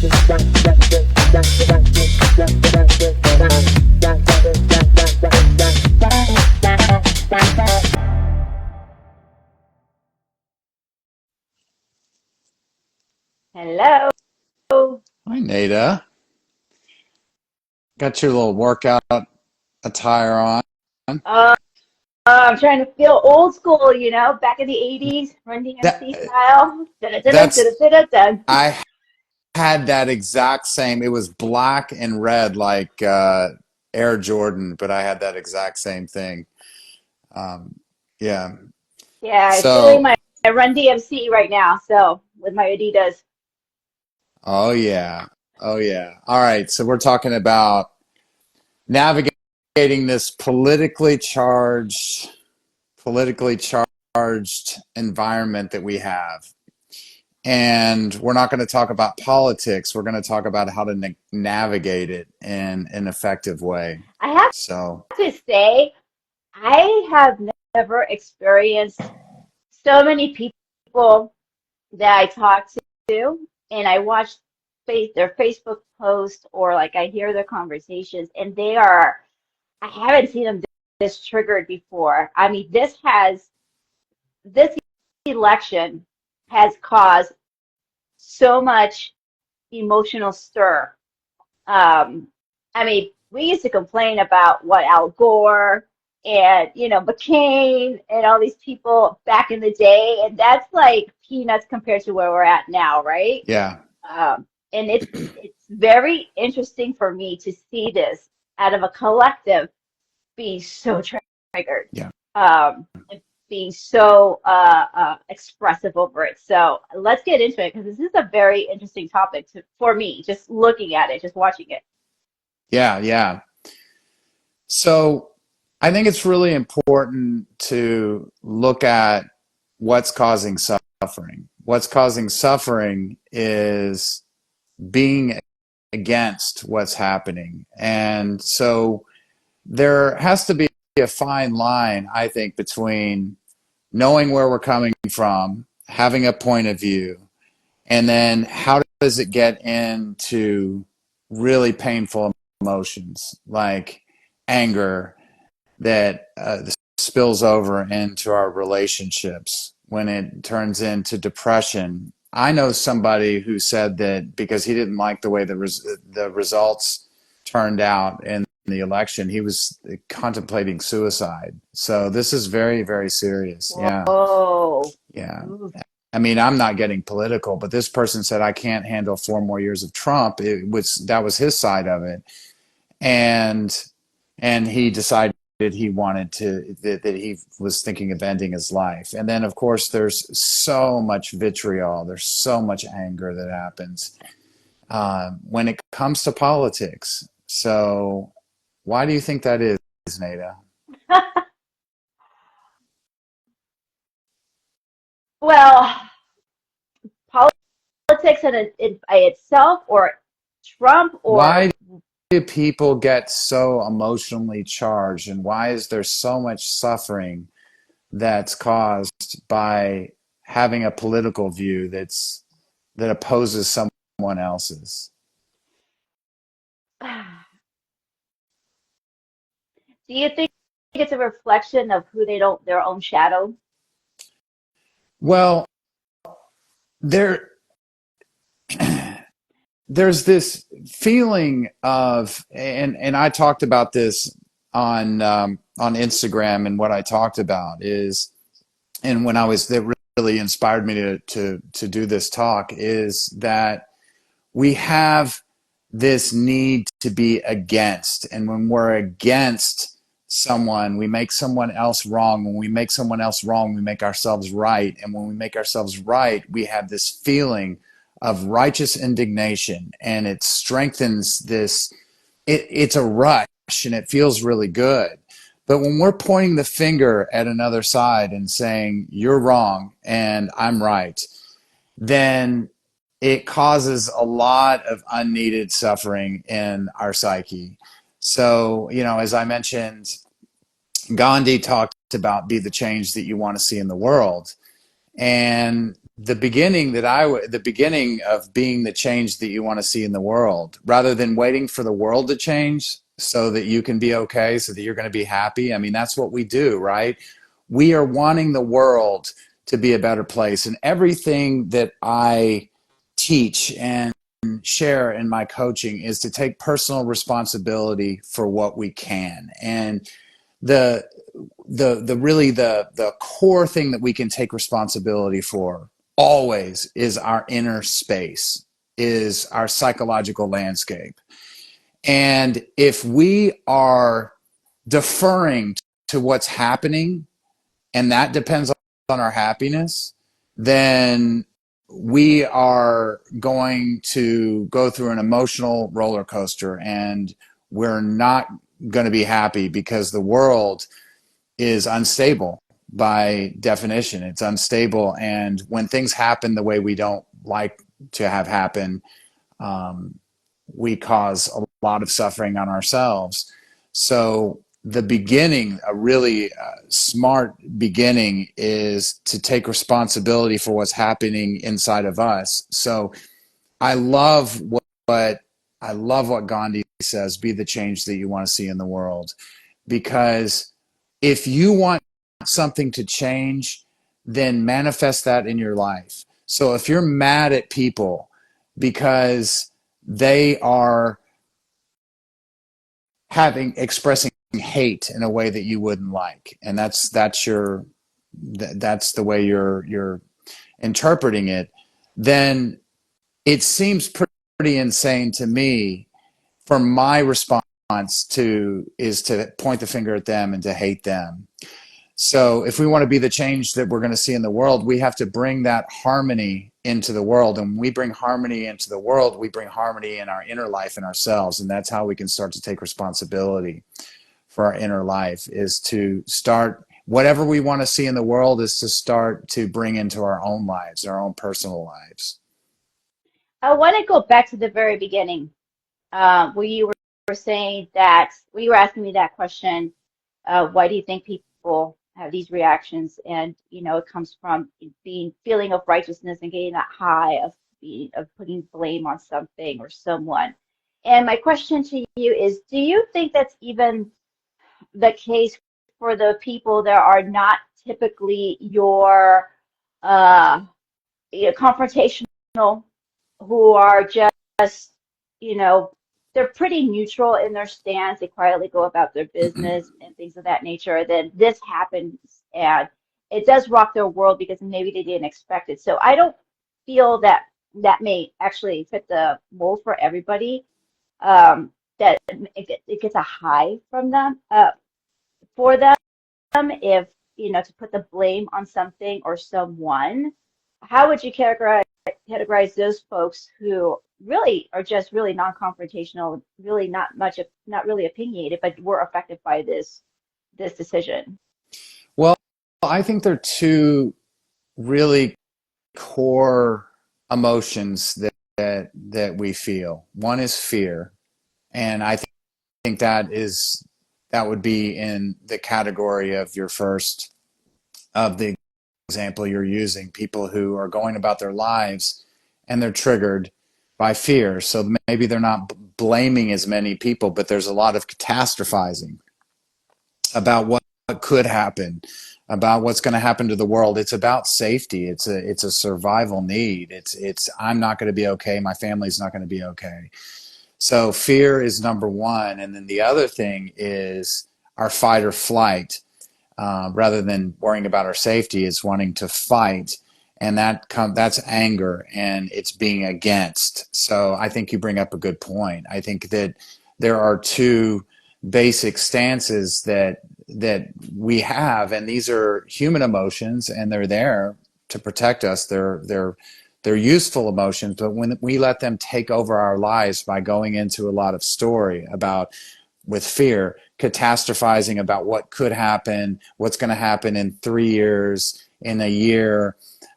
Hello. Hi, Nada. Got your little workout attire on. Uh, I'm trying to feel old school, back in the 80s, Run That DMC style. Dun-dun-dun-dun, that's dun-dun-dun-dun. I had that exact same. It was black and red like Air Jordan, but I had that exact same thing. Um, yeah. Yeah, I'm feeling So, my Run DMC right now, so with my Adidas. oh yeah. Oh yeah. All right. So we're talking about navigating this politically charged environment that we have. And we're not going to talk about politics. We're going to talk about how to navigate it in an effective way. I have So, to say, I have never experienced so many people that I talk to, and I watch their Facebook posts or like I hear their conversations, and I haven't seen them this triggered before. I mean, this election has caused so much emotional stir. Um, I mean, we used to complain about what Al Gore and McCain and all these people back in the day, and that's like peanuts compared to where we're at now, right? yeah, And it's very interesting for me to see this out of a collective being so triggered, yeah, and being so expressive over it. So let's get into it because this is a very interesting topic for me, just looking at it, just watching it. yeah, yeah. So, I think it's really important to look at what's causing suffering. What's causing suffering is being against what's happening. And so, there has to be a fine line, I think, between knowing where we're coming from, having a point of view, and then how does it get into really painful emotions like anger that spills over into our relationships when it turns into depression. I know somebody who said that because he didn't like the way the results turned out in the election, he was contemplating suicide. So this is very, very serious. Yeah. Whoa. Yeah. Ooh. I mean, I'm not getting political, but this person said I can't handle 4 more years of Trump. That was his side of it, and he decided he wanted that he was thinking of ending his life. And then, of course, there's so much vitriol. There's so much anger that happens when it comes to politics. So, why do you think that is, Nada? Well, politics by itself, or Trump, or Why do people get so emotionally charged, and why is there so much suffering that's caused by having a political view that opposes someone else's? do you think it's a reflection of who they don't, their own shadow? Well, there there's this feeling of, and I talked about this on Instagram, and what I talked about is, and when I was that really inspired me to do this talk is that we have this need to be against. And when we're against someone, we make someone else wrong. When we make someone else wrong, we make ourselves right. And when we make ourselves right, we have this feeling of righteous indignation, and it strengthens this. It's a rush and it feels really good. But when we're pointing the finger at another side and saying, you're wrong and I'm right, then it causes a lot of unneeded suffering in our psyche. So, as I mentioned, Gandhi talked about be the change that you want to see in the world. And the beginning of being the change that you want to see in the world, rather than waiting for the world to change so that you can be okay, so that you're going to be happy. I mean, that's what we do, right? We are wanting the world to be a better place. And everything that I teach and share in my coaching is to take personal responsibility for what we can. And the the core thing that we can take responsibility for always is our inner space, is our psychological landscape. And if we are deferring to what's happening, and that depends on our happiness, then we are going to go through an emotional roller coaster, and we're not going to be happy, because the world is unstable by definition. It's unstable. And when things happen the way we don't like to have happen, um, we cause a lot of suffering on ourselves. So the beginning, a really smart beginning, is to take responsibility for what's happening inside of us. So I love what I love what Gandhi says: be the change that you want to see in the world. Because if you want something to change, then manifest that in your life. So if you're mad at people because they are expressing hate in a way that you wouldn't like, and that's the way you're interpreting it, then it seems pretty insane to me for my response to is to point the finger at them and to hate them. So if we want to be the change that we're going to see in the world, we have to bring that harmony into the world. And when we bring harmony into the world, we bring harmony in our inner life and ourselves. And that's how we can start to take responsibility for our inner life, is to start whatever we want to see in the world, is to start to bring into our own lives, our own personal lives. I want to go back to the very beginning, where you were saying that, where you were asking me that question, why do you think people have these reactions? And, it comes from being feeling of righteousness and getting that high of putting blame on something or someone. And my question to you is, do you think that's even the case for the people that are not typically your uh, confrontational, who are just, you know, they're pretty neutral in their stance. They quietly go about their business and things of that nature. Then this happens, and it does rock their world because maybe they didn't expect it. So I don't feel that that may actually fit the mold for everybody. That it gets a high from them, for them, if, to put the blame on something or someone. How would you categorize those folks who really are just really non-confrontational, really not really opinionated, but were affected by this decision? Well, I think there are two really core emotions that we feel. One is fear, and I think that would be in the category of your first, of the example you're using, people who are going about their lives and they're triggered by fear. So maybe they're not blaming as many people, but there's a lot of catastrophizing about what could happen, about what's going to happen to the world. It's about safety. It's a survival need. It's I'm not going to be okay. My family's not going to be okay. So fear is number one, and then the other thing is our fight or flight. Rather than worrying about our safety, is wanting to fight, and that's anger, and it's being against. So I think you bring up a good point. I think that there are two basic stances that we have, and these are human emotions, and they're there to protect us. They're useful emotions, but when we let them take over our lives by going into a lot of story about, with fear, catastrophizing about what could happen, what's going to happen in 3 years, in a year.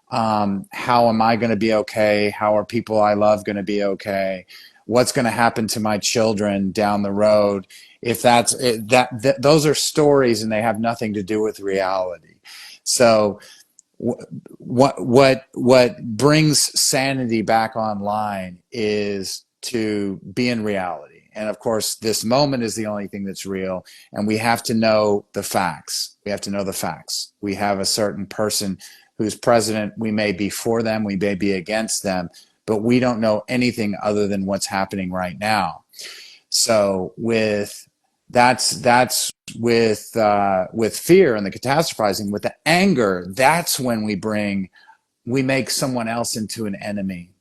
How am I going to be okay? How are people I love going to be okay? What's going to happen to my children down the road? If that's it, that those are stories, and they have nothing to do with reality. So what brings sanity back online is to be in reality. And of course, this moment is the only thing that's real, and we have to know the facts. We have to know the facts. We have a certain person who's president. We may be for them, we may be against them, but we don't know anything other than what's happening right now. So that's with fear and the catastrophizing, with the anger, that's when we make someone else into an enemy.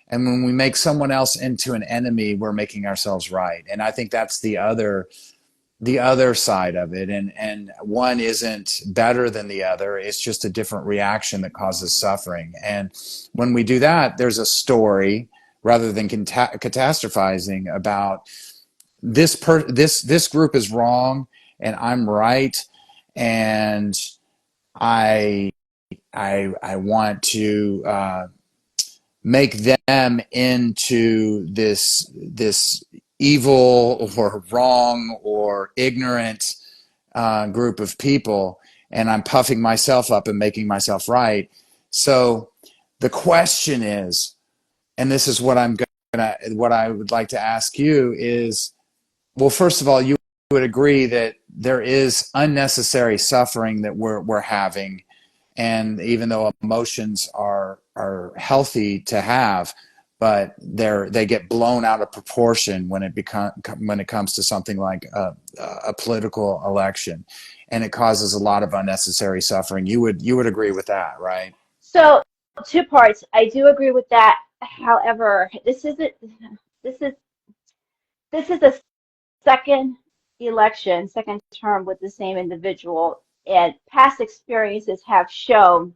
And when we make someone else into an enemy, we're making ourselves right. And I think that's the other side of it. And one isn't better than the other. It's just a different reaction that causes suffering. And when we do that, there's a story rather than catastrophizing about this group is wrong and I'm right, and I want to make them into this evil or wrong or ignorant group of people, and I'm puffing myself up and making myself right. So the question is, and this is what what I would like to ask you is, well, first of all, you would agree that there is unnecessary suffering that we're having, and even though emotions are healthy to have, but they get blown out of proportion when it comes to something like a political election, and it causes a lot of unnecessary suffering. You would agree with that, right? So, two parts. I do agree with that. However, this is this is a second election, second term with the same individual, and past experiences have shown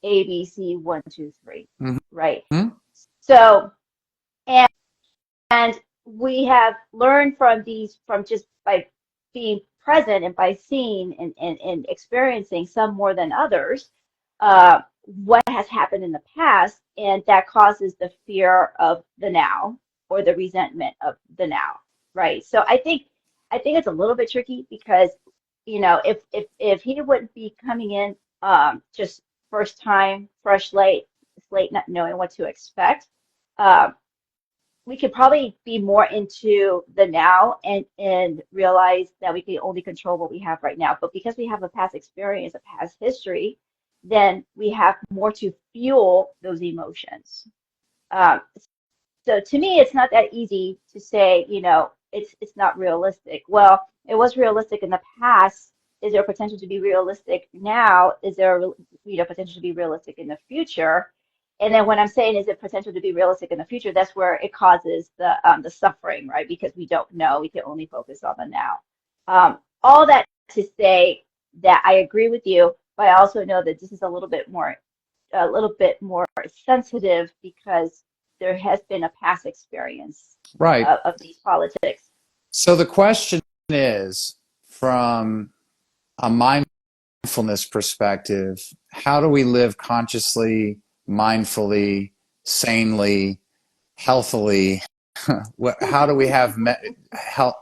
ABC 1, 2, 3, right? Mm-hmm. So, and we have learned from these, from just by being present and by seeing and experiencing, some more than others, what has happened in the past, and that causes the fear of the now, or the resentment of the now, right? So I think it's a little bit tricky because, if he wouldn't be coming in, just first time, fresh slate, not knowing what to expect, um, we could probably be more into the now, and realize that we can only control what we have right now. But because we have a past experience, a past history, then we have more to fuel those emotions. Um, so to me, it's not that easy to say, it's not realistic. Well, it was realistic in the past. Is there potential to be realistic now? Is there, potential to be realistic in the future? And then when I'm saying, is it potential to be realistic in the future, that's where it causes the suffering, right? Because we don't know. We can only focus on the now. All that to say that I agree with you, but I also know that this is a little bit more sensitive, because there has been a past experience Right. of these politics. So the question is, from a mindfulness perspective, how do we live consciously, mindfully, sanely, healthily? How do we have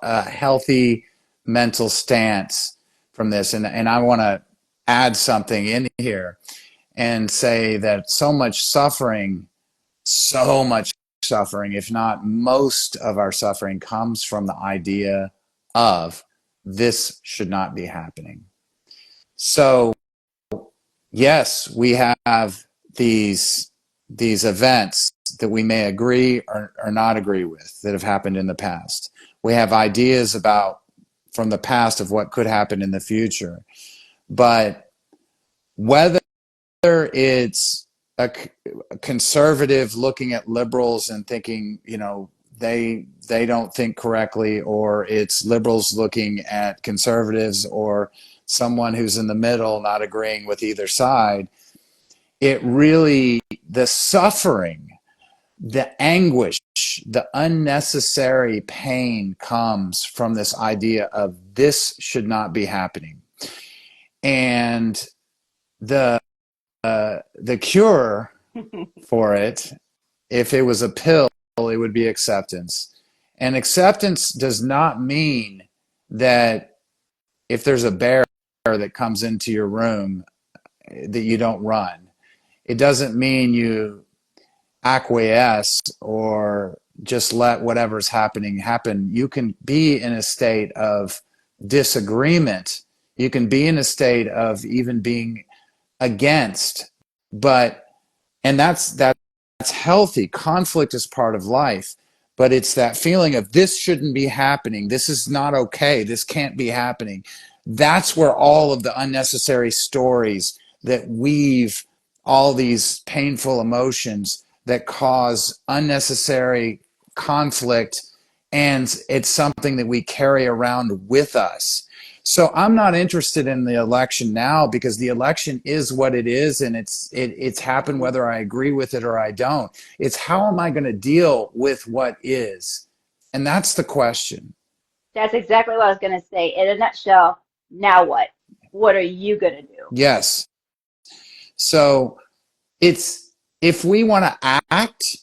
a healthy mental stance from this? And I want to add something in here and say that so much suffering, if not most of our suffering, comes from the idea of this should not be happening. So yes, we have these events that we may agree or not agree with that have happened in the past. We have ideas about from the past of what could happen in the future. But whether it's a conservative looking at liberals and thinking, they don't think correctly, or it's liberals looking at conservatives, or someone who's in the middle not agreeing with either side, the suffering, the anguish, the unnecessary pain comes from this idea of this should not be happening. And the cure for it, if it was a pill, it would be acceptance. And acceptance does not mean that if there's a bear that comes into your room, that you don't run. It doesn't mean you acquiesce or just let whatever's happening happen. You can be in a state of disagreement. You can be in a state of even being against, but and that's healthy. Conflict is part of life, but it's that feeling of this shouldn't be happening. This is not okay. This can't be happening. That's where all of the unnecessary stories that weave all these painful emotions that cause unnecessary conflict, and it's something that we carry around with us. So I'm not interested in the election now because the election is what it is, and it's happened whether I agree with it or I don't. It's how am I going to deal with what is, and that's the question. That's exactly what I was going to say. In a nutshell, now what? What are you going to do? Yes. So it's if we want to act,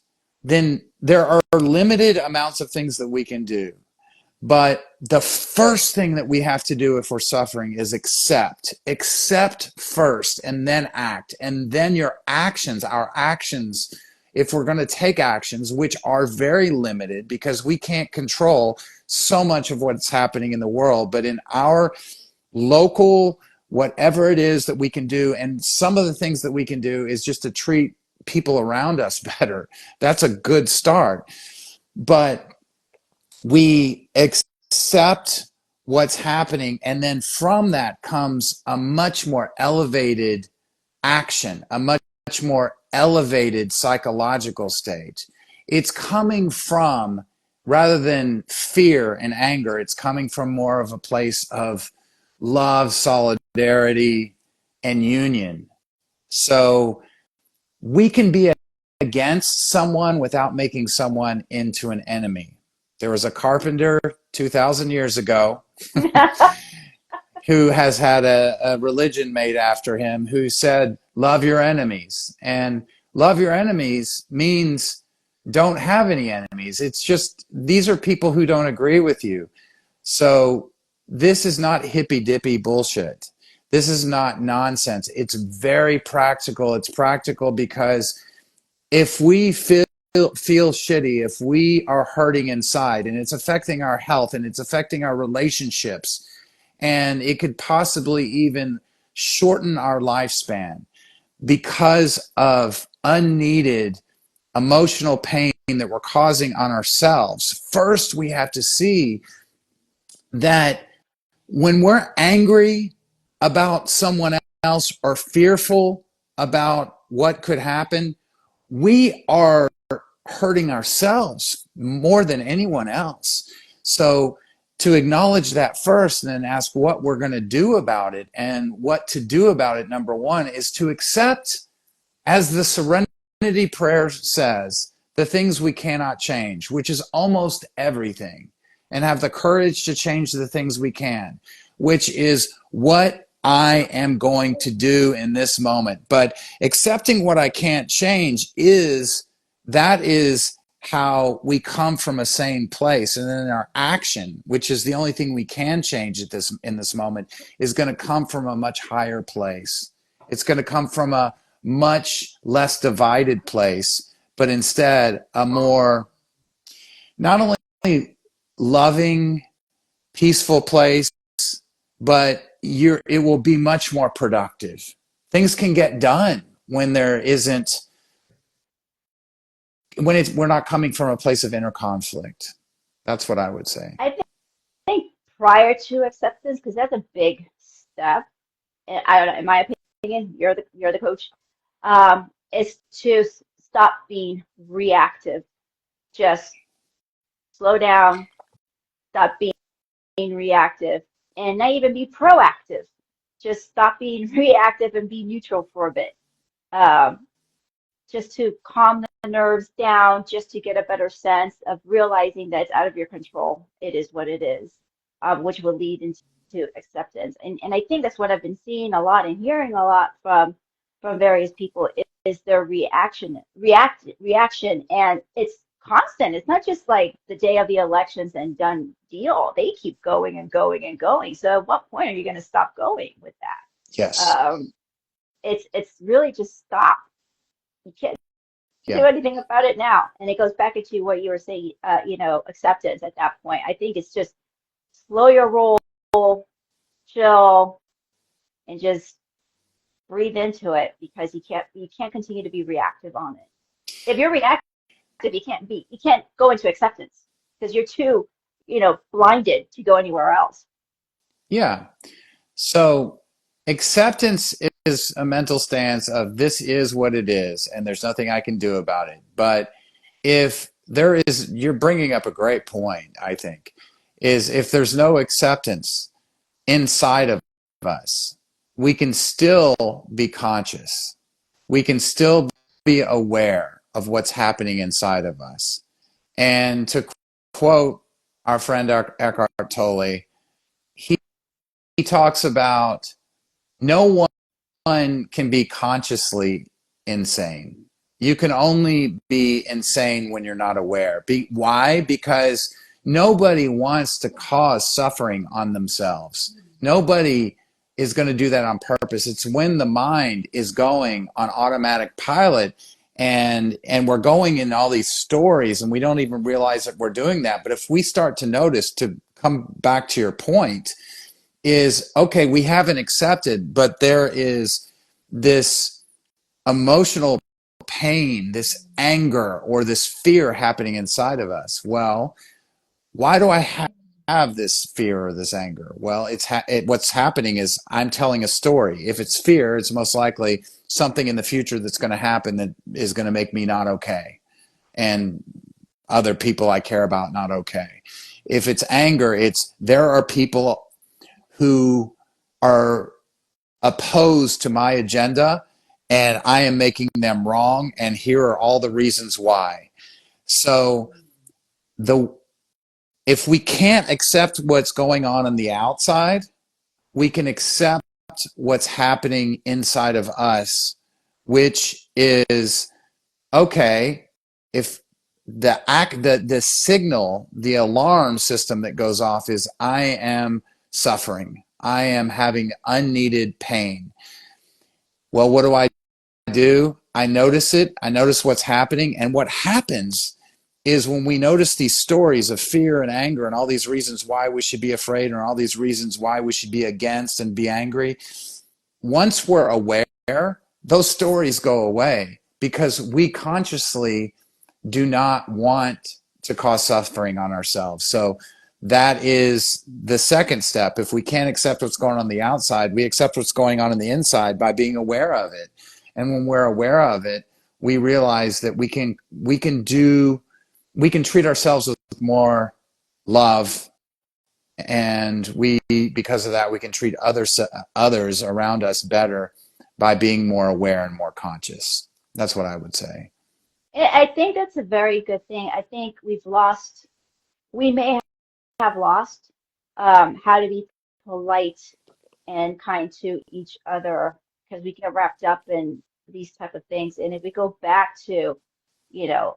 then there are limited amounts of things that we can do. But the first thing that we have to do if we're suffering is accept. Accept first and then act. And then your actions, our actions, if we're going to take actions, which are very limited because we can't control so much of what's happening in the world, but in our local, whatever it is that we can do, and some of the things that we can do is just to treat people around us better. That's a good start. But we accept what's happening, and then from that comes a much more elevated action, a much more elevated psychological state. It's coming from, rather than fear and anger, it's coming from more of a place of love, solidarity, and union. So we can be against someone without making someone into an enemy. There was a carpenter 2,000 years ago who has had a religion made after him who said, love your enemies. And love your enemies means don't have any enemies. It's just these are people who don't agree with you. So this is not hippy dippy bullshit. This is not nonsense. It's very practical. It's practical because if we feel shitty, if we are hurting inside and it's affecting our health and it's affecting our relationships, and it could possibly even shorten our lifespan because of unneeded emotional pain that we're causing on ourselves. First, we have to see that when we're angry about someone else or fearful about what could happen, we are hurting ourselves more than anyone else. So to acknowledge that first and then ask what we're going to do about it, and what to do about it, number one, is to accept, as the serenity prayer says, the things we cannot change, which is almost everything, and have the courage to change the things we can, which is what I am going to do in this moment. But accepting what I can't change is how we come from a sane place. And then our action, which is the only thing we can change in this moment, is going to come from a much higher place. It's going to come from a much less divided place, but instead a more, not only loving, peaceful place, but it will be much more productive. Things can get done when there isn't, we're not coming from a place of inner conflict. That's what I would say. I think prior to acceptance, because that's a big step. I don't know, in my opinion, you're the coach. Is to stop being reactive. Just slow down, stop being reactive, and not even be proactive. Just stop being reactive and be neutral for a bit. Um, just to calm the nerves down, just to get a better sense of realizing that it's out of your control. It is what it is, which will lead into acceptance. And I think that's what I've been seeing a lot and hearing a lot from various people is their reaction, and it's constant. It's not just like the day of the elections and done deal. They keep going and going and going. So at what point are you going to stop going with that? Yes. It's really just stop. You can't do Yeah. anything about it now. And it goes back into what you were saying, acceptance at that point. I think it's just slow your roll, chill, and just breathe into it because you can't continue to be reactive on it. If you're reactive, you can't go into acceptance because you're too, blinded to go anywhere else. Yeah. So acceptance is a mental stance of this is what it is, and there's nothing I can do about it. But if there is, you're bringing up a great point, I think, is if there's no acceptance inside of us, we can still be conscious. We can still be aware of what's happening inside of us. And to quote our friend Eckhart Tolle, he, he talks about no one can be consciously insane. You can only be insane when you're not aware. Why? Because nobody wants to cause suffering on themselves. Nobody is going to do that on purpose. It's when the mind is going on automatic pilot and we're going in all these stories and we don't even realize that we're doing that. But if we start to notice, to come back to your point, is okay, we haven't accepted, but there is this emotional pain, this anger, or this fear happening inside of us. Well, why do I have this fear or this anger? Well, what's happening is I'm telling a story. If it's fear, it's most likely something in the future that's going to happen that is going to make me not okay, and other people I care about not okay. If it's anger, it's there are people who are opposed to my agenda and I am making them wrong, and here are all the reasons why. So the if we can't accept what's going on the outside, we can accept what's happening inside of us, which is okay. If the signal, the alarm system that goes off is I am suffering, I am having unneeded pain. Well, what do? I notice it. I notice what's happening. And what happens is when we notice these stories of fear and anger and all these reasons why we should be afraid and all these reasons why we should be against and be angry, once we're aware, those stories go away because we consciously do not want to cause suffering on ourselves. So that is the second step. If we can't accept what's going on the outside, we accept what's going on the inside by being aware of it. And when we're aware of it, we realize that we can treat ourselves with more love, and because of that we can treat others around us better by being more aware and more conscious. That's what I would say. I think that's a very good thing. I think we may have lost how to be polite and kind to each other because we get wrapped up in these type of things. And if we go back to, you know,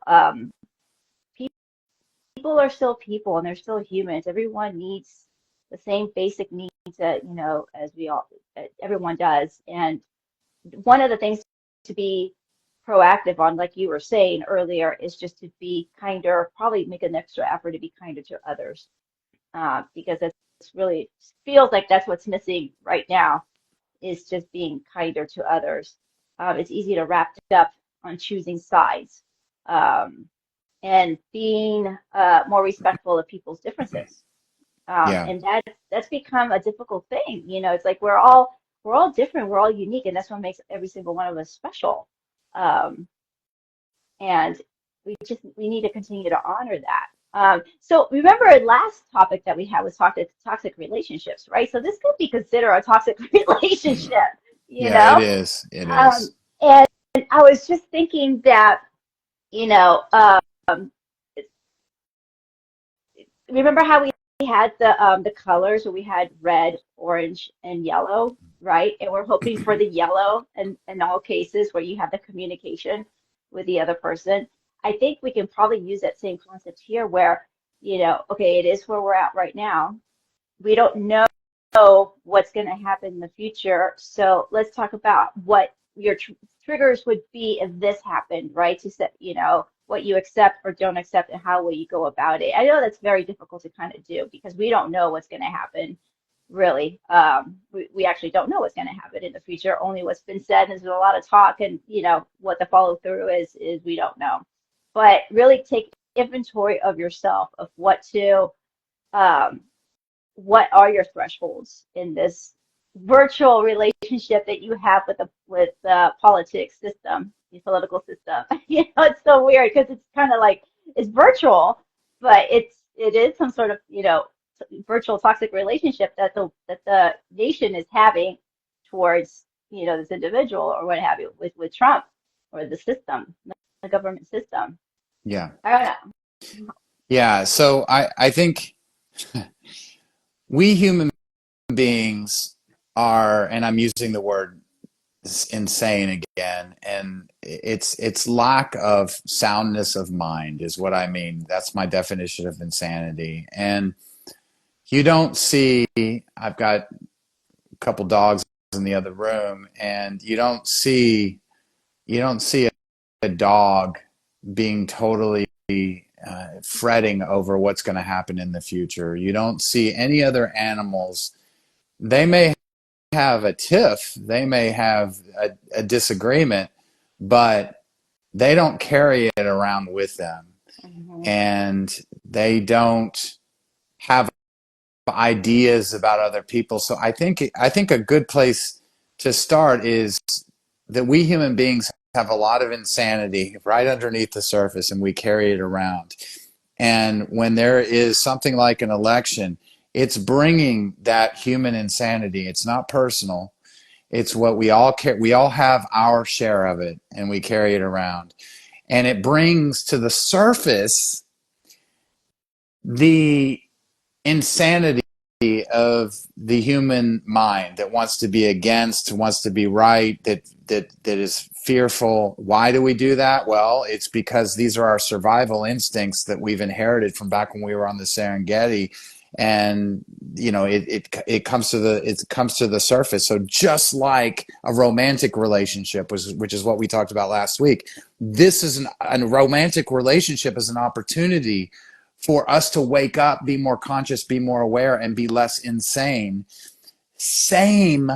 people are still people and they're still humans. Everyone needs the same basic needs that, as everyone does. And one of the things to be proactive on, like you were saying earlier, is just to be kinder, probably make an extra effort to be kinder to others, because it's really feels like that's what's missing right now is just being kinder to others. It's easy to wrap it up on choosing sides, and being more respectful of people's differences. Yeah. And that's become a difficult thing. It's like we're all different, we're all unique, and that's what makes every single one of us special. Um, and we need to continue to honor that. So remember, our last topic that we had was toxic relationships, right? So this could be considered a toxic relationship, you Yeah, it know. is. It Um, is. and I was just thinking that, you know, um, remember how we had the colors where we had red, orange, and yellow, right? And we're hoping for the yellow and in all cases where you have the communication with the other person. I think we can probably use that same concept here where, okay, it is where we're at right now. We don't know what's going to happen in the future. So let's talk about your triggers would be if this happened, right? To set, what you accept or don't accept and how will you go about it. I know that's very difficult to kind of do because we don't know what's going to happen, really. We actually don't know what's going to happen in the future. Only what's been said. There's a lot of talk, and what the follow through is we don't know. But really take inventory of yourself of um, what are your thresholds in this virtual relationship that you have with the politics system, the political system. It's so weird because it's kind of like it's virtual, but it is some sort of virtual toxic relationship that the nation is having towards this individual or what have you with Trump or the system, the government system. Yeah. I don't know. Yeah. So I think we human beings are, and I'm using the word insane again, and it's lack of soundness of mind is what I mean. That's my definition of insanity. And you don't see, I've got a couple dogs in the other room, and you don't see a dog being totally fretting over what's going to happen in the future. You don't see any other animals. They may have a tiff, they may have a disagreement, but they don't carry it around with them. Mhm. And they don't have ideas about other people. So I think a good place to start is that we human beings have a lot of insanity right underneath the surface, and we carry it around. And when there is something like an election, it's bringing that human insanity. It's not personal. It's what we all care. We all have our share of it, and we carry it around. And it brings to the surface the insanity of the human mind that wants to be against, wants to be right, that is fearful. Why do we do that? Well, it's because these are our survival instincts that we've inherited from back when we were on the Serengeti. And it comes to the surface. So just like a romantic relationship, which is what we talked about last week, this is a romantic relationship is an opportunity for us to wake up, be more conscious, be more aware, and be less insane. Same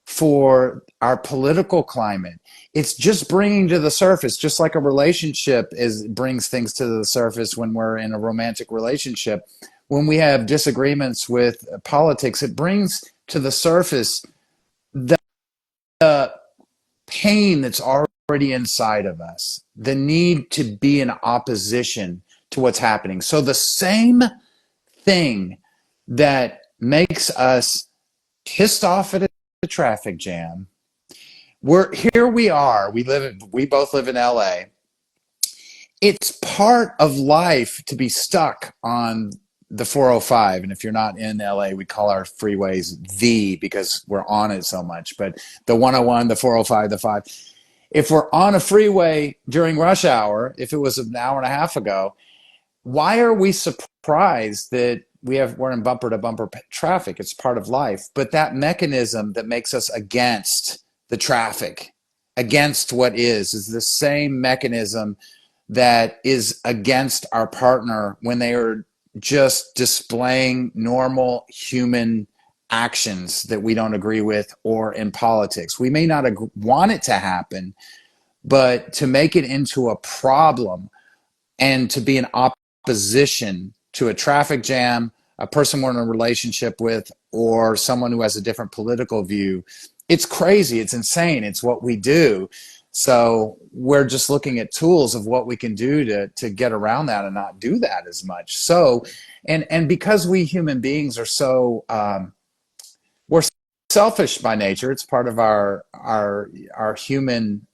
for our political climate. It's just bringing to the surface, just like a relationship brings things to the surface when we're in a romantic relationship. When we have disagreements with politics, it brings to the surface the pain that's already inside of us, the need to be in opposition to what's happening. So the same thing that makes us pissed off at a traffic jam. We are. We both live in LA. It's part of life to be stuck on the 405. And if you're not in LA, we call our freeways because we're on it so much. But the 101, the 405, the 5. If we're on a freeway during rush hour, if it was an hour and a half ago, why are we surprised that we're in bumper to bumper traffic? It's part of life. But that mechanism that makes us against the traffic, against what is the same mechanism that is against our partner when they are just displaying normal human actions that we don't agree with, or in politics. We may not want it to happen, but to make it into a problem and to be an opposition to a traffic jam, a person we're in a relationship with, or someone who has a different political view, it's crazy. It's insane. It's what we do. So we're just looking at tools of what we can do to get around that and not do that as much. So, and because we human beings are so, we're selfish by nature. It's part of our human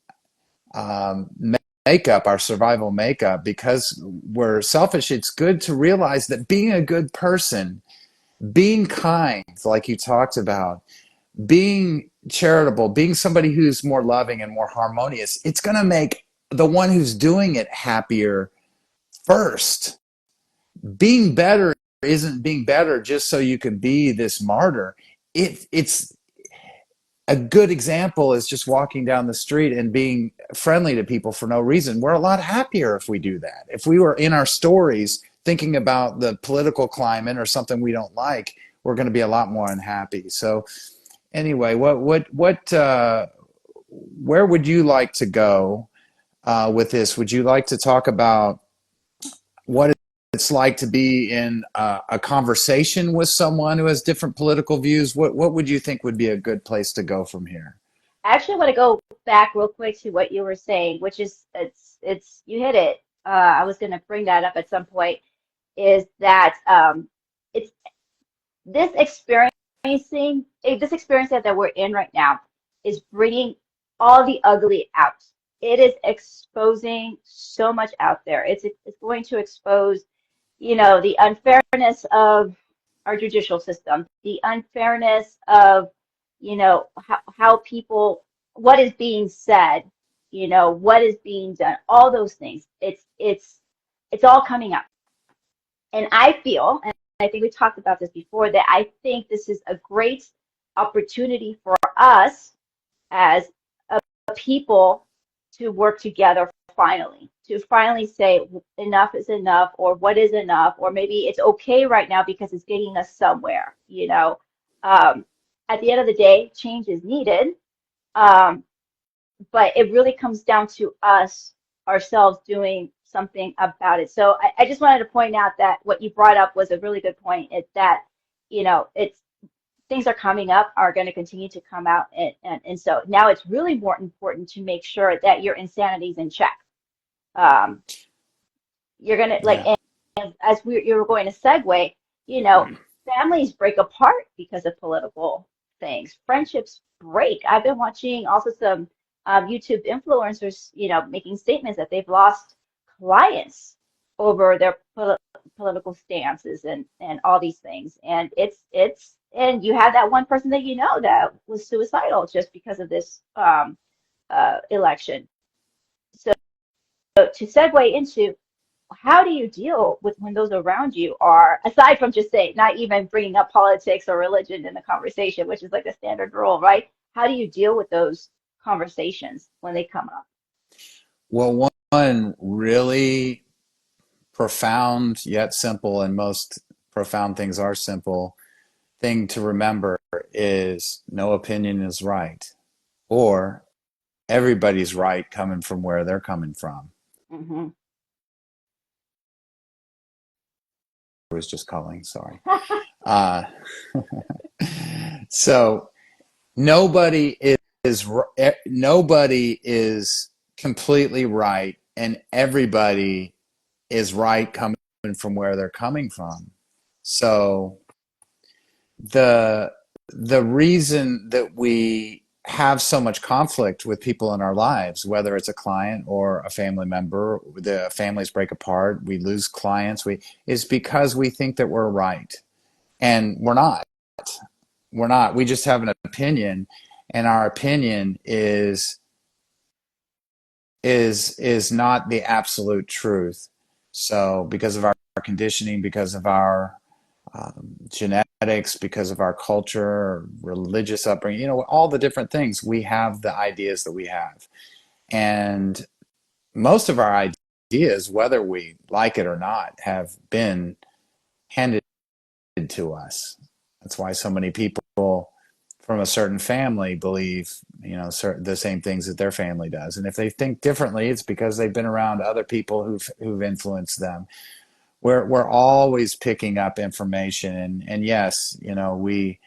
makeup, our survival makeup. Because we're selfish, it's good to realize that being a good person, being kind, like you talked about, being charitable, being somebody who's more loving and more harmonious, it's going to make the one who's doing it happier first. Being better isn't being better just so you can be this martyr. It's a good example is just walking down the street and being friendly to people for no reason. We're a lot happier if we do that. If we were in our stories thinking about the political climate or something we don't like, we're going to be a lot more unhappy. So anyway, where would you like to go with this? Would you like to talk about what it's like to be in a conversation with someone who has different political views? What would you think would be a good place to go from here? I actually want to go back real quick to what you were saying, which is it's you hit it. I was going to bring that up at some point. Is that it's this this experience that we're in right now is bringing all the ugly out. It is exposing so much out there. It's going to expose, the unfairness of our judicial system, the unfairness of, how people, what is being said, what is being done, all those things. It's all coming up. And I feel, and I think we talked about this before, that I think this is a great opportunity for us as a people to work together to finally say enough is enough, or what is enough, or maybe it's okay right now because it's getting us somewhere. At the end of the day, change is needed. Um, but it really comes down to us ourselves doing something about it. So I just wanted to point out that what you brought up was a really good point. It's that, it's things are coming up, are going to continue to come out. And so now it's really more important to make sure that your insanity is in check. Um, you're going to like, Yeah. and as you're going to segue, you know, families break apart because of political things. Friendships break. I've been watching also some YouTube influencers, making statements that they've lost clients over their political stances and all these things. And and you have that one person that that was suicidal just because of this election. So to segue into how do you deal with when those around you are, aside from just saying, not even bringing up politics or religion in the conversation, which is like a standard rule, right? How do you deal with those conversations when they come up? Well, one really profound yet simple, and most profound things are simple, thing to remember is no opinion is right, or everybody's right coming from where they're coming from. Hmm. I was just calling, sorry. Uh, so nobody nobody is completely right, and everybody is right coming from where they're coming from. So the the reason that we have so much conflict with people in our lives, whether it's a client or a family member, the families break apart, we lose clients, we is because we think that we're right, and we're not. We're not. We just have an opinion, and our opinion is not the absolute truth. So because of our conditioning, because of our genetics, because of our culture, religious upbringing, all the different things, we have the ideas that we have. And most of our ideas, whether we like it or not, have been handed to us. That's why so many people from a certain family believe, the same things that their family does. And if they think differently, it's because they've been around other people who've influenced them. We're always picking up information, and yes, we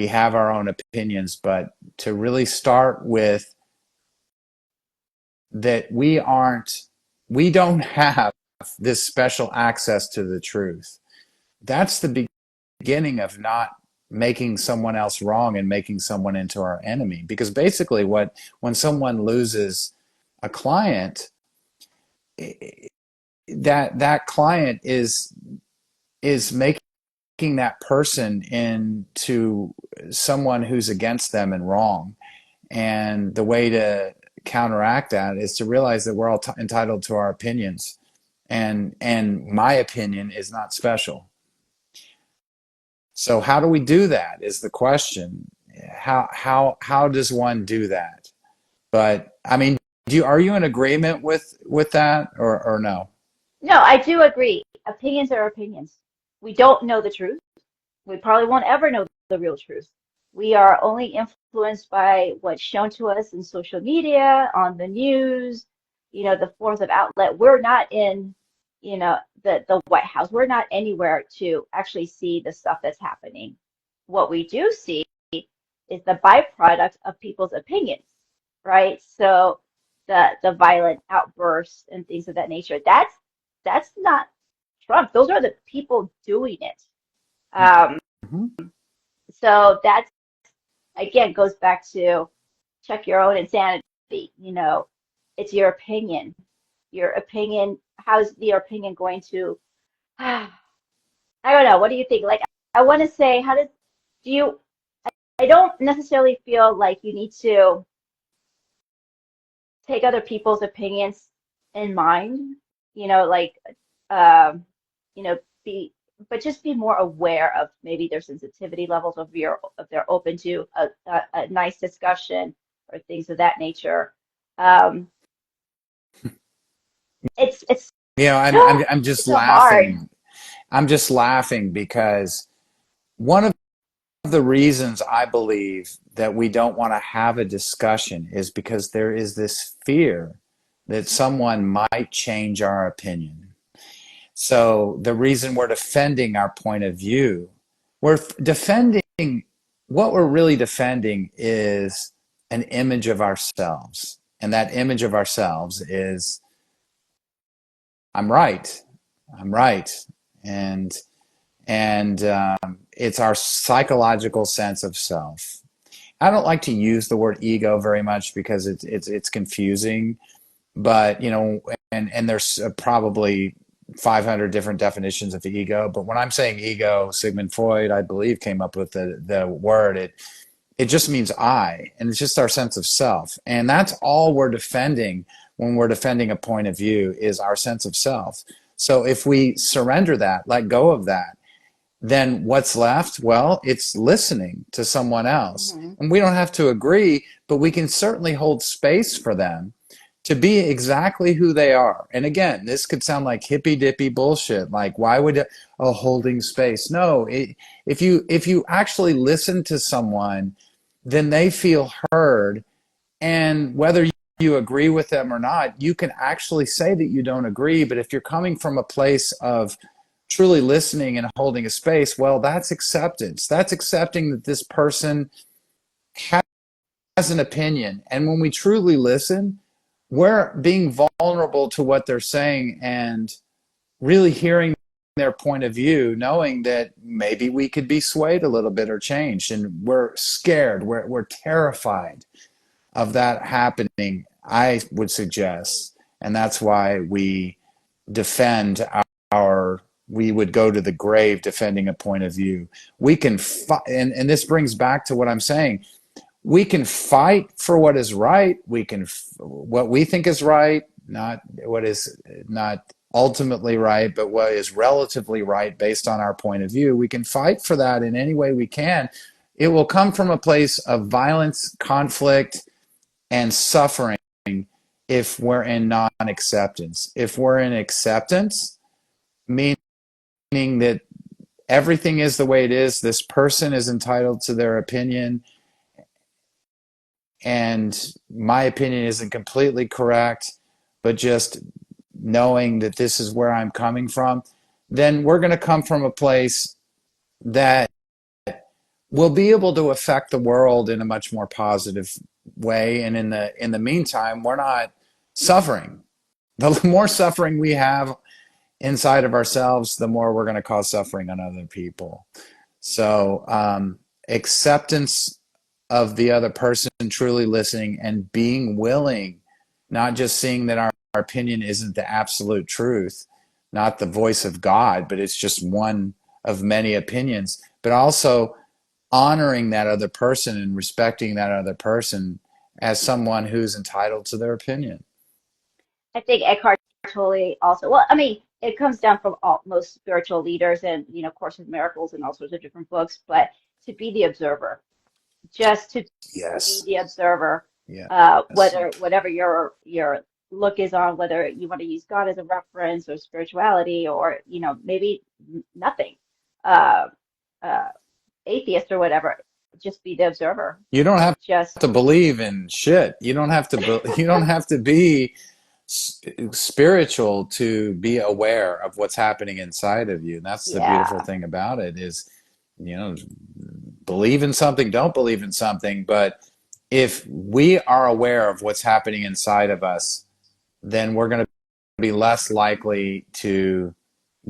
have our own opinions, but to really start with that we don't have this special access to the truth. That's the beginning of not making someone else wrong and making someone into our enemy. Because basically when someone loses a client, that client is making that person into someone who's against them and wrong. And the way to counteract that is to realize that we're all entitled to our opinions, and my opinion is not special. So how do we do that is the question. how does one do that? But I mean, are you in agreement with that or no? No, I do agree. Opinions are opinions. We don't know the truth. We probably won't ever know the real truth. We are only influenced by what's shown to us in social media, on the news, the forms of outlet. We're not in, the White House. We're not anywhere to actually see the stuff that's happening. What we do see is the byproduct of people's opinions, right? So the violent outbursts and things of that nature, that's not Trump. Those are the people doing it. Um, Mhm. so that again goes back to check your own insanity. It's your opinion. Your opinion, how's your opinion going to, I don't know. What do you think? Like, I want to say, do you, I don't necessarily feel like you need to take other people's opinions in mind, like, um, you know, be, but just be more aware of maybe their sensitivity levels of if they're open to a nice discussion or things of that nature. Um, it's I'm it's just so hard. laughing. I'm just laughing because one of the reasons I believe that we don't want to have a discussion is because there is this fear that someone might change our opinion. So the reason we're defending our point of view, we're defending what we're really defending is an image of ourselves. And that image of ourselves is I'm right. I'm right. And it's our psychological sense of self. I don't like to use the word ego very much because it's confusing, but and there's probably 500 different definitions of ego. But when I'm saying ego, Sigmund Freud, I believe, came up with the word. It just means I, and it's just our sense of self, and that's all we're defending when we're defending a point of view is our sense of self. So if we surrender that, let go of that, then what's left? Well, it's listening to someone else. Hmm. And we don't have to agree, but we can certainly hold space for them to be exactly who they are. And again, this could sound like hippy dippy bullshit. Like, why would holding space? No, if you actually listen to someone, then they feel heard. And whether you agree with them or not, you can actually say that you don't agree. But if you're coming from a place of truly listening and holding a space, well, that's acceptance. That's accepting that this person has an opinion. And when we truly listen, we're being vulnerable to what they're saying and really hearing their point of view, knowing that maybe we could be swayed a little bit or changed. And we're scared, we're terrified of that happening, I would suggest. And that's why we defend our we would go to the grave defending a point of view. We can and this brings back to what I'm saying. We can fight for what is right. We can what we think is right, not what is not ultimately right, but what is relatively right based on our point of view. We can fight for that in any way we can. It will come from a place of violence, conflict, and suffering if we're in non-acceptance. If we're in acceptance, meaning that everything is the way it is, this person is entitled to their opinion, and my opinion isn't completely correct, but just knowing that this is where I'm coming from, then we're going to come from a place that will be able to affect the world in a much more positive way. And in the meantime, we're not suffering. The more suffering we have inside of ourselves, the more we're going to cause suffering on other people. So acceptance of the other person, truly listening and being willing, not just seeing that our opinion isn't the absolute truth, not the voice of God, but it's just one of many opinions, but also honoring that other person and respecting that other person as someone who's entitled to their opinion. I think Eckhart Tolle also, well, I mean, it comes down from most spiritual leaders and, Course in Miracles and all sorts of different books, but to be the observer, just to be Yes. the observer, Yes. whether whatever your look is on, whether you want to use God as a reference or spirituality or maybe nothing, uh, uh, atheist or whatever, just be the observer You don't and have just to believe in shit. You don't have to. You don't have to be spiritual to be aware of what's happening inside of you. And that's the beautiful yeah, thing about it is, you know, believe in something, don't believe in something, but if we are aware of what's happening inside of us, then we're going to be less likely to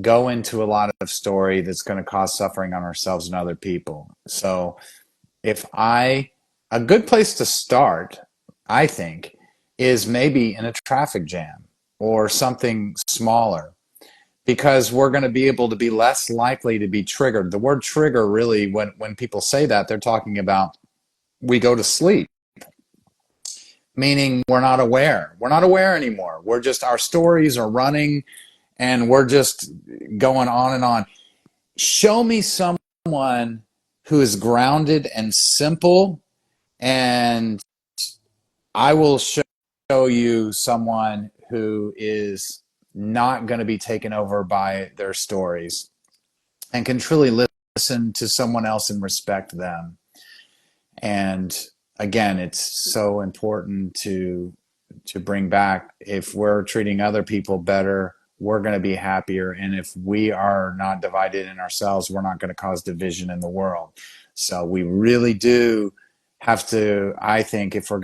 go into a lot of story that's going to cause suffering on ourselves and other people. So if I, a good place to start, I think, is maybe in a traffic jam or something smaller, because we're going to be able to be less likely to be triggered. The word trigger really, when people say that, they're talking about we go to sleep, meaning we're not aware. We're not aware anymore. We're just, our stories are running and we're just going on and on. Show me someone who is grounded and simple, and I will show you someone who is not going to be taken over by their stories and can truly listen to someone else and respect them. And again, it's so important to bring back, if we're treating other people better, we're going to be happier. And if we are not divided in ourselves, we're not going to cause division in the world. So we really do have to, I think, if we're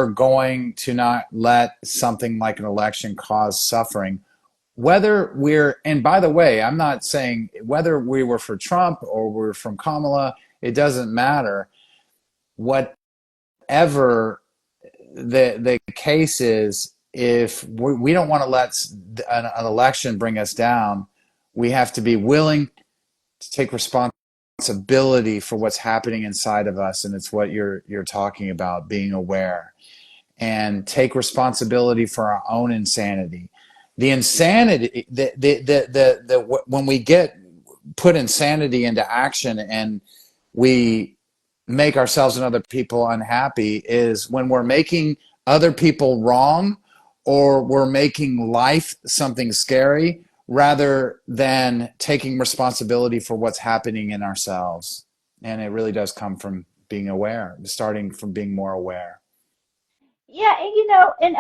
going to not let something like an election cause suffering, whether we're, and by the way, I'm not saying whether we were for Trump or we're from Kamala, it doesn't matter. Whatever the case is, if we don't want to let an election bring us down, we have to be willing to take responsibility for what's happening inside of us. And it's what you're talking about, being aware, and take responsibility for our own insanity. The insanity, when we get put insanity into action and we make ourselves and other people unhappy, is when we're making other people wrong or we're making life something scary rather than taking responsibility for what's happening in ourselves. And it really does come from being aware, starting from being more aware. yeah, and and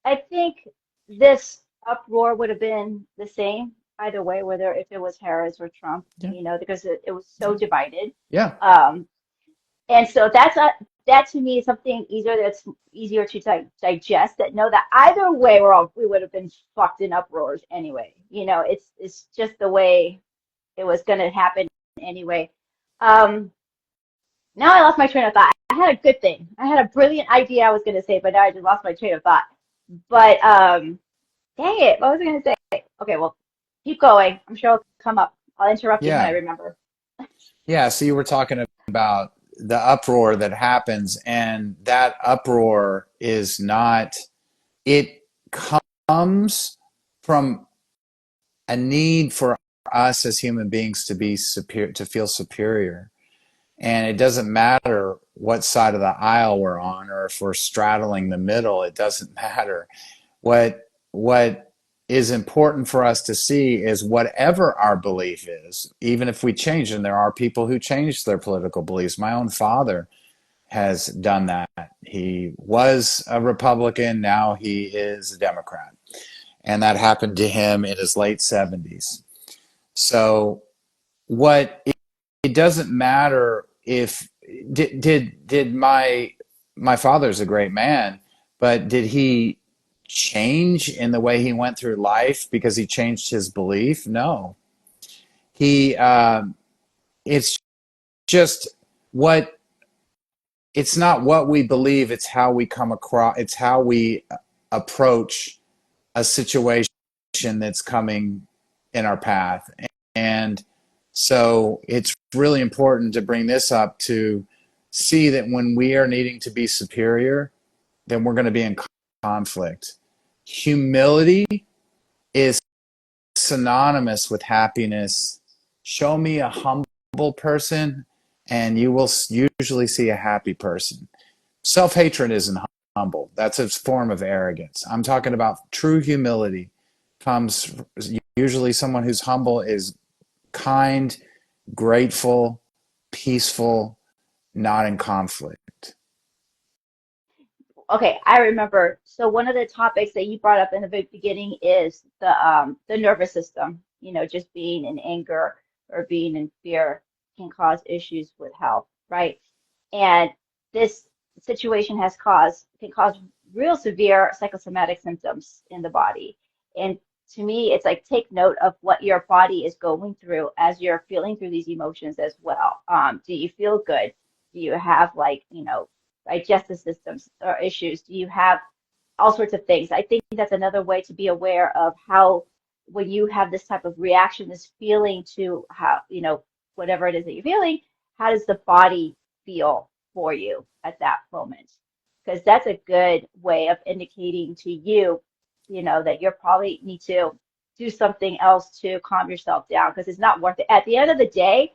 I think this uproar would have been the same either way, whether if it was Harris or Trump, Yeah. because it was so Yeah. divided. Yeah. Um, and so that to me is something easier that's easier to digest, that know that either way we would have been fucked in uproars anyway. It's just the way it was going to happen anyway. Um, Now I lost my train of thought. I had a good thing. I had a brilliant idea I was going to say, but now I just lost my train of thought. But dang it, what was I going to say? Okay, well, keep going. I'm sure it'll come up. I'll interrupt you when I Yeah. remember. Yeah. So you were talking about the uproar that happens, and that uproar is not, it comes from a need for us as human beings to be superior, to feel superior. And it doesn't matter what side of the aisle we're on or if we're straddling the middle, it doesn't matter. What is important for us to see is whatever our belief is, even if we change, and there are people who change their political beliefs. My own father has done that. He was a Republican, now he is a Democrat. And that happened to him in his late 70s. So what it doesn't matter if did my father's a great man, but did he change in the way he went through life because he changed his belief? No. He it's just what it's not what we believe, it's how we come across, it's how we approach a situation that's coming in our path. And so it's really important to bring this up, to see that when we are needing to be superior, then we're going to be in conflict. Humility is synonymous with happiness. Show me a humble person, and you will usually see a happy person. Self-hatred isn't humble. That's a form of arrogance. I'm talking about true humility. Comes usually someone who's humble is kind, grateful, peaceful, not in conflict. Okay, I remember. So one of the topics that you brought up in the very beginning is the nervous system. You know, just being in anger or being in fear can cause issues with health, right? And this situation can cause real severe psychosomatic symptoms in the body. And to me, it's like take note of what your body is going through as you're feeling through these emotions as well. Do you feel good? Do you have like, digestive systems or issues? Do you have all sorts of things? I think that's another way to be aware of how, when you have this type of reaction, this feeling to how, whatever it is that you're feeling, how does the body feel for you at that moment? Because that's a good way of indicating to you, that you probably need to do something else to calm yourself down because it's not worth it. At the end of the day,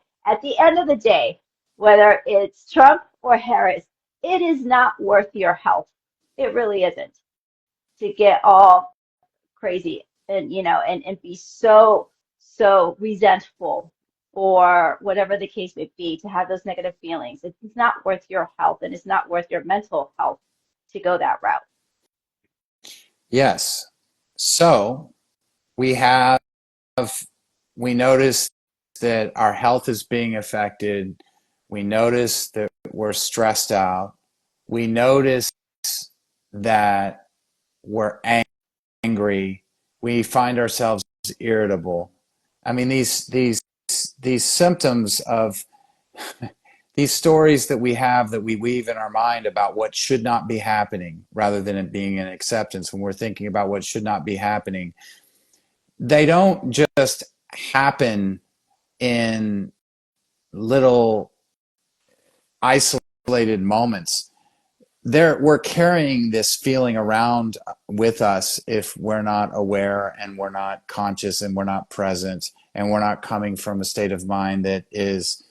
whether it's Trump or Harris, it is not worth your health. It really isn't, to get all crazy and and be so resentful or whatever the case may be, to have those negative feelings. It's not worth your health, and it's not worth your mental health to go that route. Yes. So we have, we notice that our health is being affected. We notice that we're stressed out. We notice that we're angry. We find ourselves irritable. I mean, these symptoms of these stories that we have, that we weave in our mind about what should not be happening, rather than it being an acceptance. When we're thinking about what should not be happening, they don't just happen in little isolated moments. We're carrying this feeling around with us if we're not aware, and we're not conscious, and we're not present, and we're not coming from a state of mind that is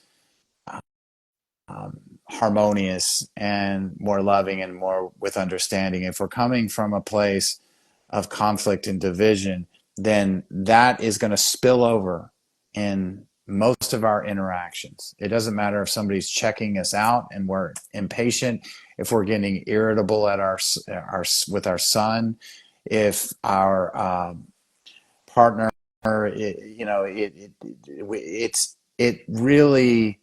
harmonious and more loving and more with understanding. If we're coming from a place of conflict and division, then that is going to spill over in most of our interactions. It doesn't matter if somebody's checking us out and we're impatient, if we're getting irritable at our with our son, if our partner, it really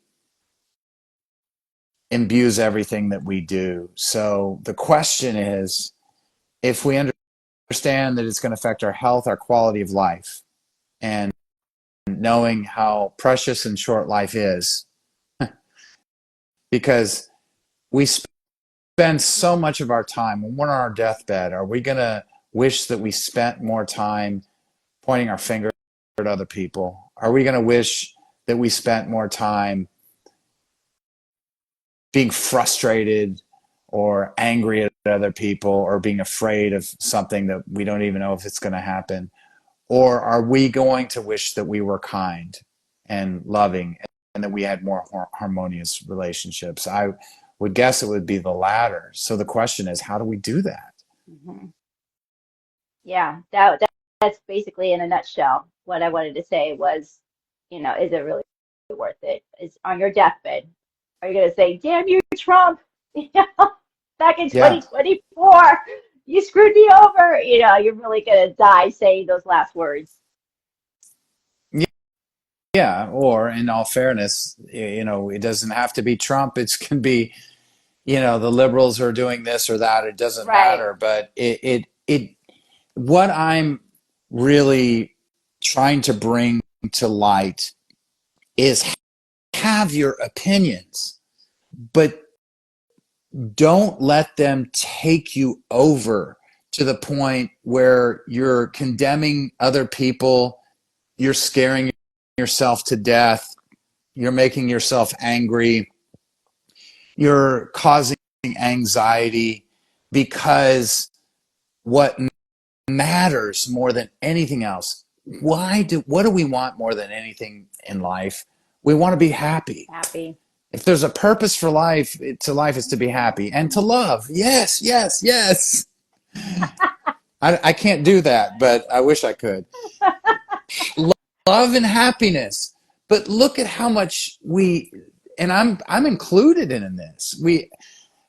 imbues everything that we do. So the question is, if we understand that it's going to affect our health, our quality of life, and knowing how precious and short life is, because we spend so much of our time when we're on our deathbed, are we going to wish that we spent more time pointing our finger at other people? Are we going to wish that we spent more time being frustrated or angry at other people, or being afraid of something that we don't even know if it's going to happen? Or are we going to wish that we were kind and loving, and that we had more harmonious relationships? I would guess it would be the latter. So the question is, how do we do that? Hmm. Yeah, that's basically in a nutshell what I wanted to say was, is it really worth it? Is on your deathbed, are you going to say, "Damn you, Trump"? Back in Yeah. 2024, you screwed me over. You're really going to die saying those last words. Yeah. Or in all fairness, it doesn't have to be Trump. It can be, the liberals are doing this or that. It doesn't Right. matter. But what I'm really trying to bring to light is, have your opinions, but don't let them take you over to the point where you're condemning other people, you're scaring yourself to death, you're making yourself angry, you're causing anxiety, because what matters more than anything else, what do we want more than anything in life? We want to be happy. Happy. If there's a purpose for life, life is to be happy and to love. Yes, yes, yes. I can't do that, but I wish I could. Love and happiness. But look at how much and I'm included in this.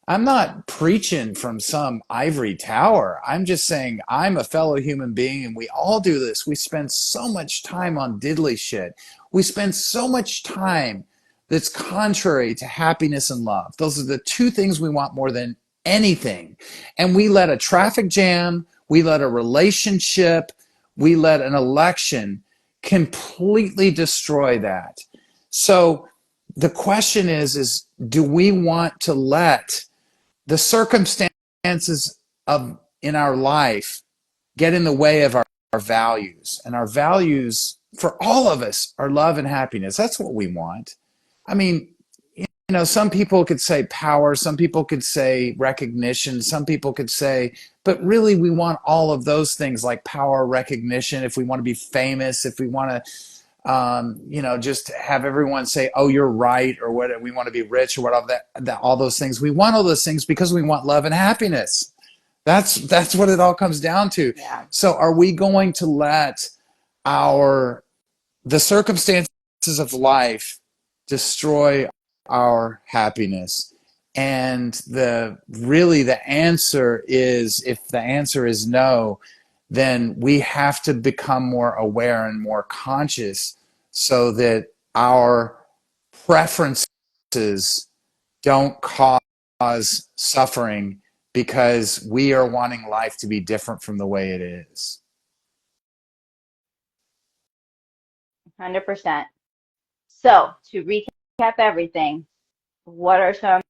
I'm not preaching from some ivory tower. I'm just saying I'm a fellow human being and we all do this. We spend so much time on diddly shit. We spend so much time that's contrary to happiness and love. Those are the two things we want more than anything. And we let a traffic jam, we let a relationship, we let an election completely destroy that. So the question is do we want to let the circumstances of in our life get in the way of our values? And our values for all of us are love and happiness. That's what we want. I mean, some people could say power, some people could say recognition, some people could say, but really we want all of those things like power, recognition, if we want to be famous, if we want to just have everyone say, "Oh, you're right," or what. We want to be rich, or whatever. All those things. We want all those things because we want love and happiness. That's what it all comes down to. Yeah. So, are we going to let the circumstances of life destroy our happiness? And the answer is, if the answer is no, then we have to become more aware and more conscious so that our preferences don't cause suffering because we are wanting life to be different from the way it is. 100%. So, to recap everything, what are some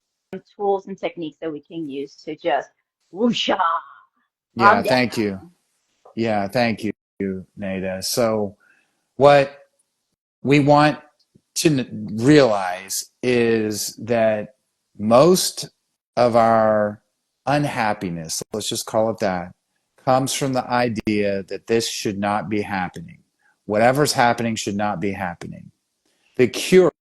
tools and techniques that we can use to just whoosha, calm Yeah, down? thank you. Yeah, thank you, Nada. So, what we want to realize is that most of our unhappiness, let's just call it that, comes from the idea that this should not be happening. Whatever's happening should not be happening. The cure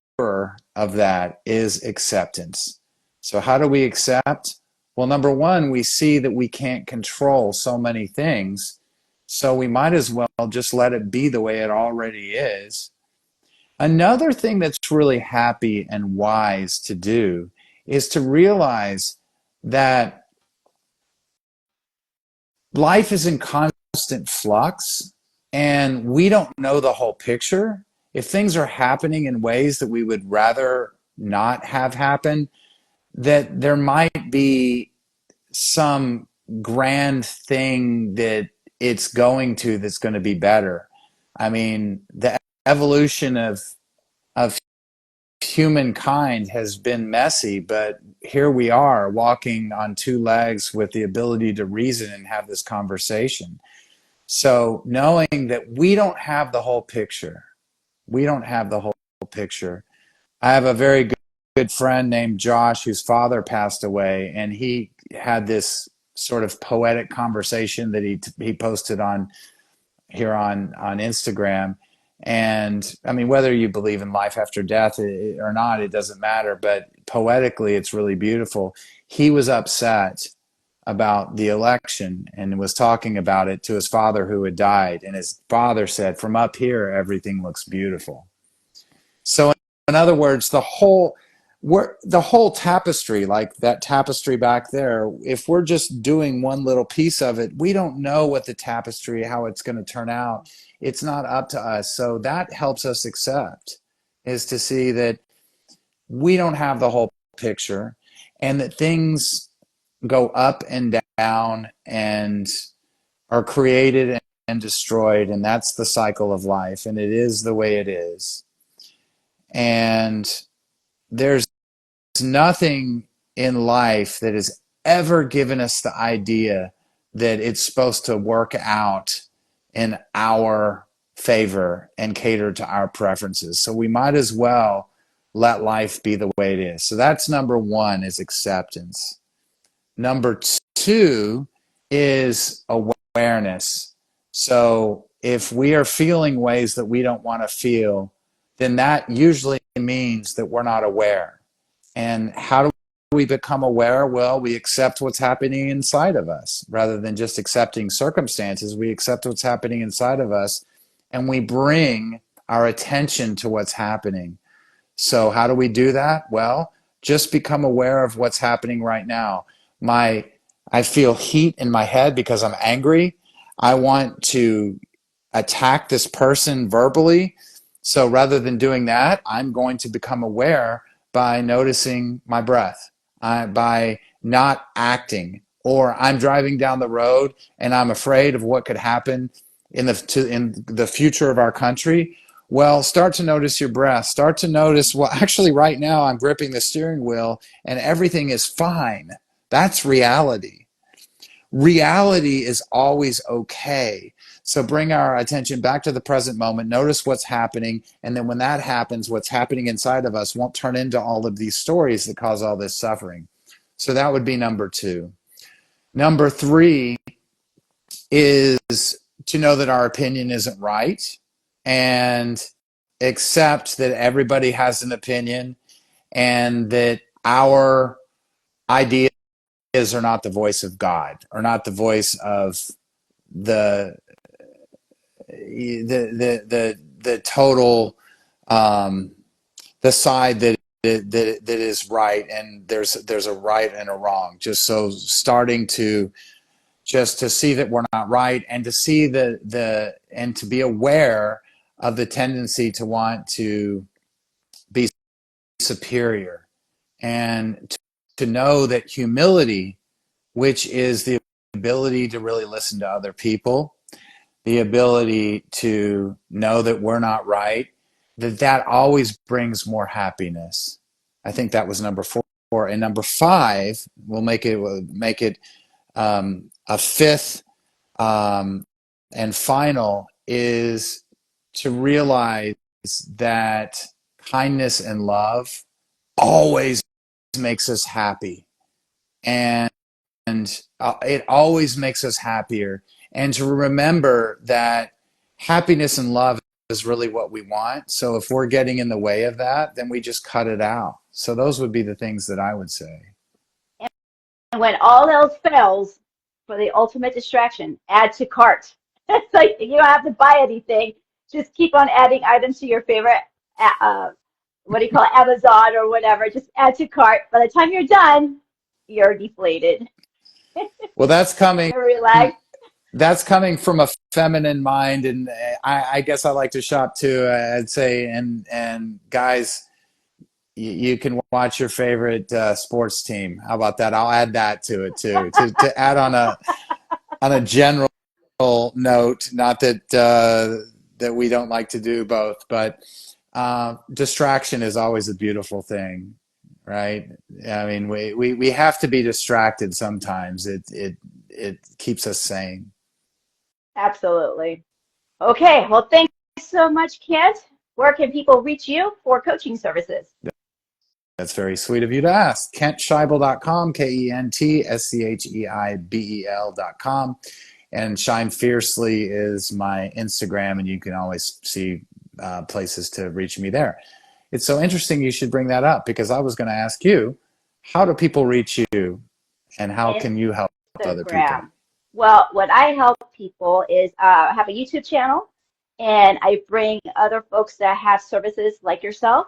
of that is acceptance. So, how do we accept? Well, number one, we see that we can't control so many things. So, we might as well just let it be the way it already is. Another thing that's really happy and wise to do is to realize that life is in constant flux and we don't know the whole picture. If things are happening in ways that we would rather not have happen, that there might be some grand thing that it's going to that's going to be better. I mean, the evolution of humankind has been messy, but here we are walking on two legs with the ability to reason and have this conversation. So knowing that we don't have the whole picture, we don't have the whole picture. I have a very good friend named Josh whose father passed away, and he had this sort of poetic conversation that he posted on Instagram. And I mean, whether you believe in life after death or not, it doesn't matter. But poetically, it's really beautiful. He was upset about the election and was talking about it to his father who had died. And his father said, "From up here, everything looks beautiful." So, in other words, the whole tapestry, like that tapestry back there, if we're just doing one little piece of it, we don't know what the tapestry, how it's going to turn out. It's not up to us. So that helps us accept, is to see that we don't have the whole picture and that things go up and down and are created and destroyed. And that's the cycle of life. And it is the way it is. And there's nothing in life that has ever given us the idea that it's supposed to work out in our favor and cater to our preferences. So we might as well let life be the way it is. So that's number one, is acceptance. Number two is awareness. So if we are feeling ways that we don't want to feel, then that usually means that we're not aware. And how do we become aware? Well, we accept what's happening inside of us rather than just accepting circumstances. We accept what's happening inside of us and we bring our attention to what's happening. So how do we do that? Well, just become aware of what's happening right now. I feel heat in my head because I'm angry. I want to attack this person verbally. So rather than doing that, I'm going to become aware by noticing my breath, by not acting. Or I'm driving down the road and I'm afraid of what could happen in the future of our country. Well, start to notice your breath. Start to notice, well, actually, right now I'm gripping the steering wheel and everything is fine. That's reality. Reality is always okay. So bring our attention back to the present moment, notice what's happening, and then when that happens, what's happening inside of us won't turn into all of these stories that cause all this suffering. So that would be number 2. Number 3 is to know that our opinion isn't right and accept that everybody has an opinion and that our ideas are not the voice of God or not the voice of the the total the side that is right, and there's a right and a wrong. Just so starting to just to see that we're not right, and to see and to be aware of the tendency to want to be superior, and to know that humility, which is the ability to really listen to other people, the ability to know that we're not right, that always brings more happiness. I think that was number 4. And number 5, we'll make it a fifth and final, is to realize that kindness and love always makes us happy. And it always makes us happier. And to remember that happiness and love is really what we want. So if we're getting in the way of that, then we just cut it out. So those would be the things that I would say. And when all else fails, for the ultimate distraction, add to cart. It's like you don't have to buy anything. Just keep on adding items to your favorite, what do you call it, Amazon or whatever. Just add to cart. By the time you're done, you're deflated. Well, You're relaxed. that's coming from a feminine mind, and I guess I like to shop too. I'd say, and guys, you can watch your favorite sports team. How about that? I'll add that to it too. To add on a general note, not that that we don't like to do both, but distraction is always a beautiful thing, right? I mean, we have to be distracted sometimes. It keeps us sane. Absolutely. Okay. Well, thanks so much, Kent. Where can people reach you for coaching services? That's very sweet of you to ask. KentScheibel.com, KentScheibel.com. And Shine Fiercely is my Instagram, and you can always see places to reach me there. It's so interesting you should bring that up, because I was going to ask you, how do people reach you and how can you help other people? Instagram. Well, what I help people is have a YouTube channel, and I bring other folks that have services like yourself.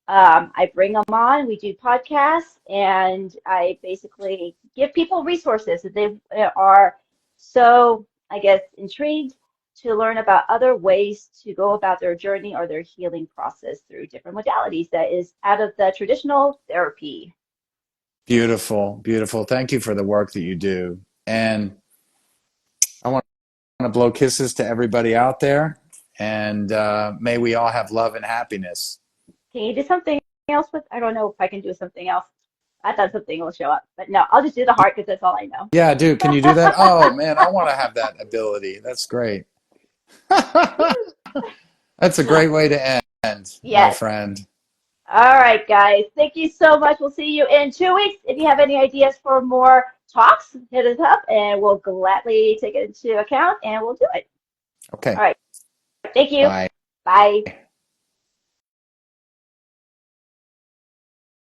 I bring them on, we do podcasts, and I basically give people resources that they are so, I guess, intrigued to learn about other ways to go about their journey or their healing process through different modalities that is out of the traditional therapy. Beautiful, beautiful. Thank you for the work that you do. And I want to blow kisses to everybody out there. And may we all have love and happiness. Can you do something else with? I don't know if I can do something else. I thought something will show up, but no, I'll just do the heart because that's all I know. Yeah, dude, can you do that? Oh, man, I want to have that ability. That's great. That's a great way to end, my Yes. friend. All right, guys. Thank you so much. We'll see you in 2 weeks. If you have any ideas for more talks, hit us up and we'll gladly take it into account and we'll do it. Okay. All right. Thank you. Bye. Bye.